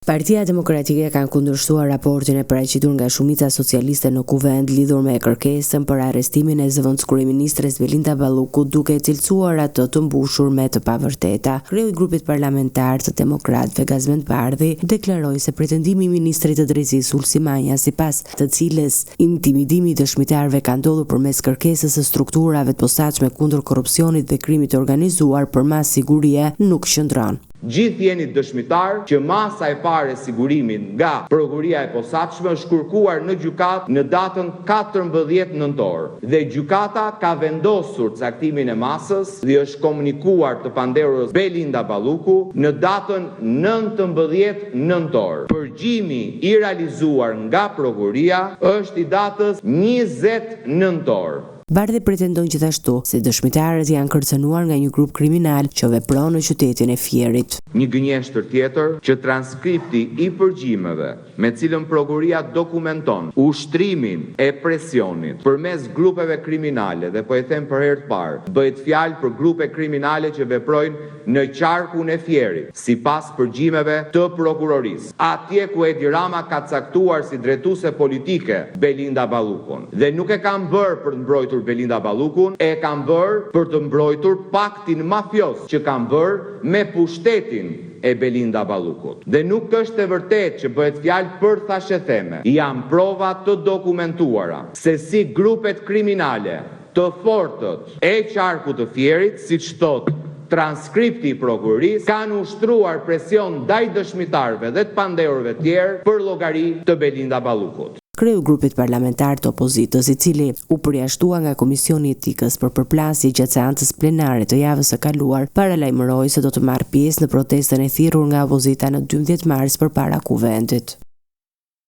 Partia Demokratike kanë kundërshtuar raportin e paraqitur nga Shumica Socialiste në Kuvend lidhur me kërkesën për arrestimin e zëvendëskryeministres Belinda Balluku, duke cilësuar atë të mbushur me të pavërteta. Kreu i grupit parlamentar të Demokratëve Gazmend Bardhi deklaroi se pretendimi i ministrit të Drejtësisë Ulsi Manja, sipas të cilës intimidimi i dëshmitarëve ka ndodhur përmes kërkesës së strukturave të posaçme kundër korrupsionit dhe krimit të organizuar për mas sigurie, nuk qëndron. Gjithë jeni dëshmitar që masa e parë e sigurimin nga prokuria e posaçme është kërkuar në gjykatë në datën 14 nëntor dhe gjykata ka vendosur caktimin e masës dhe është komunikuar të panderës Belinda Balluku në datën 19 nëntor. Përgjimi i realizuar nga prokuria është i datës 20 nëntor. Bardhi pretendon gjithashtu se dëshmitarët janë kërcënuar nga një grup kriminal që vepron në qytetin e Fierit. Një gënjeshtër tjetër që transkripti i përgjimeve me cilën prokuria dokumenton ushtrimin e presionit përmes grupeve kriminale dhe po e them për herë të parë, bëhet fjalë për grupe kriminale që veprojnë në qarkun e Fierit, sipas përgjimeve të prokurorisë. Atje ku Edi Rama ka caktuar si drejtuese politike Belinda Ballukun dhe nuk e kanë bërë për të mbrojtur Belinda Ballukun, e kanë bërë për të mbrojtur paktin mafios që kanë bërë me pushtetin e Belinda Ballukut. Dhe nuk është e vërtet që bëhet fjalë për thashetheme. Janë prova të dokumentuara se si grupet kriminale të fortët e qarkut të Fierit, siç thotë transkripti i prokurisë, kanë ushtruar presion ndaj dëshmitarëve dhe të panderëve tjerë për llogari të Belinda Ballukut. Kreu grupit parlamentar të opozitës, i cili u përjashtua nga Komisioni i Etikës për përplasje gjatë seancës plenare të javës së kaluar, paralajmëroi se do të marrë pjesë në protestën e thirrur nga opozita në 12 mars përpara Kuvendit.